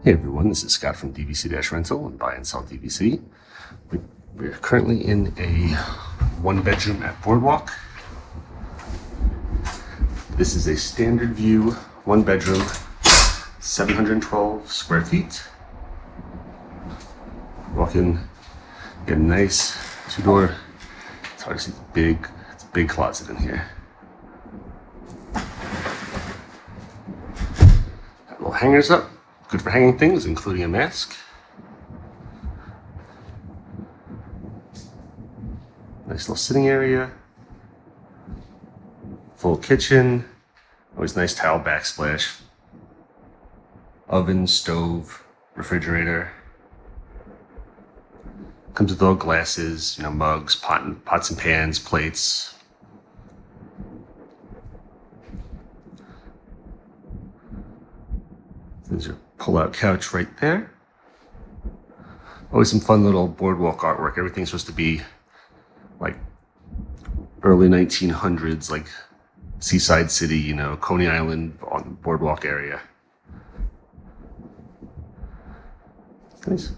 Hey everyone, this is Scott from DVC-Rental and Buy and Sell DVC. We're currently in a one-bedroom at Boardwalk. This is a standard view, one-bedroom, 712 square feet. Walk in, get a nice two-door. It's hard to see it's a big closet in here. Got little hangers up. Good for hanging things, including a mask. Nice little sitting area. Full kitchen. Always nice tile backsplash. Oven, stove, refrigerator. Comes with all glasses, mugs, pots and pans, plates. There's your pull-out couch right there. Always some fun little boardwalk artwork. Everything's supposed to be like early 1900s, like Seaside City, Coney Island on the boardwalk area. Nice.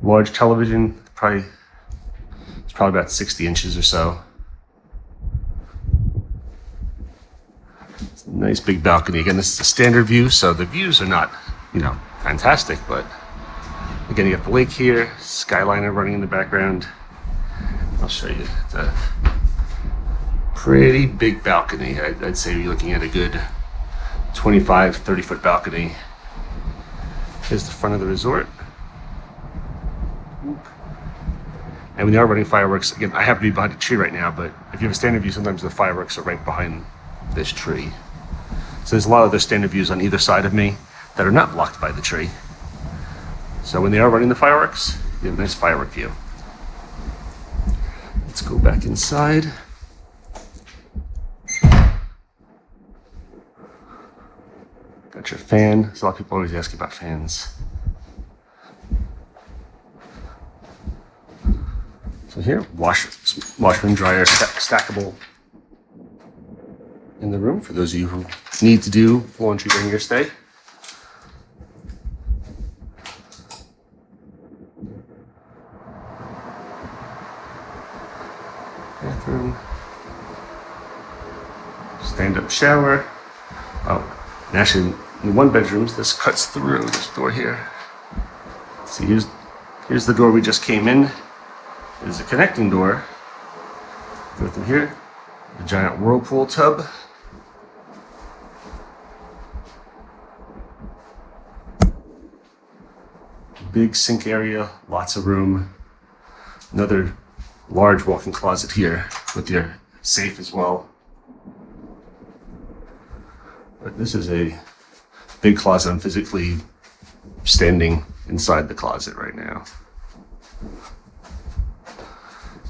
Large television, it's probably about 60 inches or so. Nice big balcony. Again, this is a standard view, so the views are not, fantastic, but again, you got the lake here, skyliner running in the background. I'll show you. It's a pretty big balcony. I'd say you're looking at a good 25, 30-foot balcony. Here's the front of the resort. And when they are running fireworks, again, I have to be behind a tree right now, but if you have a standard view, sometimes the fireworks are right behind this tree. So there's a lot of other standard views on either side of me that are not blocked by the tree. So when they are running the fireworks, you have a nice firework view. Let's go back inside. Got your fan. So a lot of people always ask about fans. So here, washer and dryer stackable in the room for those of you who need to do laundry during your stay. Bathroom. Stand-up shower. Oh, and actually in one bedroom, this cuts through this door here. See, here's the door we just came in. There's a connecting door. Go through here. A giant whirlpool tub. Big sink area, lots of room. Another large walk-in closet here with your safe as well. But this is a big closet. I'm physically standing inside the closet right now.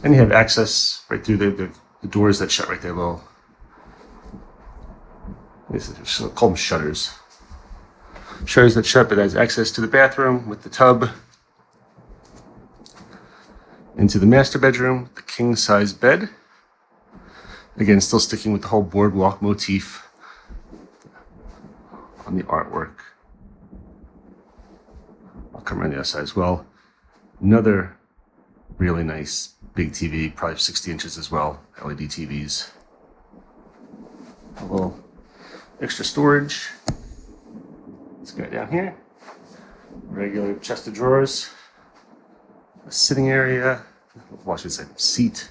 And you have access right through the doors that shut right there, little. Call them shutters. Shutters that shut, but has access to the bathroom with the tub. Into the master bedroom, the king-size bed. Again, still sticking with the whole boardwalk motif on the artwork. I'll come around the other side as well. Another really nice big TV, probably 60 inches as well, LED TVs. A little extra storage. Let's go down here. Regular chest of drawers. A sitting area. Well, I should say seat.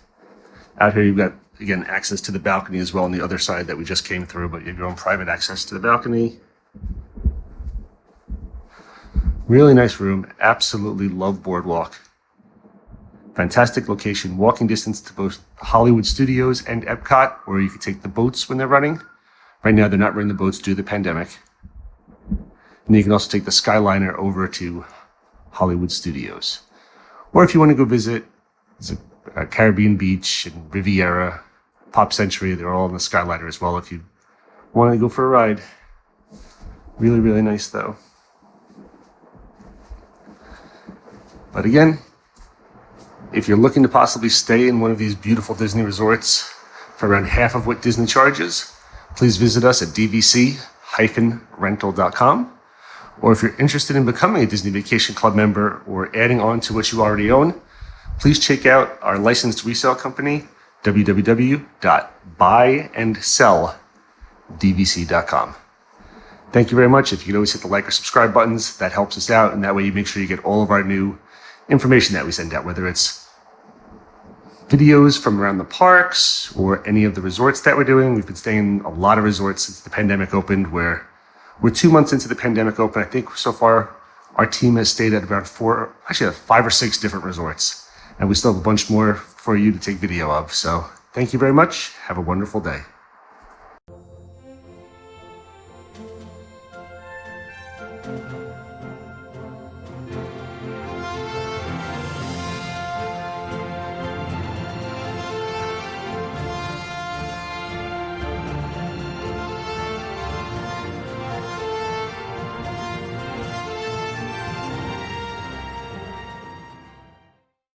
Out here you've got, again, access to the balcony as well on the other side that we just came through, but you have your own private access to the balcony. Really nice room. Absolutely love Boardwalk. Fantastic location. Walking distance to both Hollywood Studios and Epcot, or you can take the boats when they're running. Right now they're not running the boats due to the pandemic. And you can also take the skyliner over to Hollywood Studios. Or if you want to go visit Caribbean Beach and Riviera, Pop Century, they're all on the skyliner as well if you want to go for a ride. Really, really nice though. But again, if you're looking to possibly stay in one of these beautiful Disney resorts for around half of what Disney charges, please visit us at DVC-Rental.com. Or if you're interested in becoming a Disney Vacation Club member or adding on to what you already own, please check out our licensed resale company, www.buyandselldvc.com. Thank you very much. If you could always hit the like or subscribe buttons, that helps us out, and that way you make sure you get all of our new information that we send out, whether it's videos from around the parks or any of the resorts that we're doing. We've been staying in a lot of resorts since the pandemic opened. We're 2 months into the pandemic open. I think so far our team has stayed at about 5 or 6 different resorts, and we still have a bunch more for you to take video of. So thank you very much. Have a wonderful day.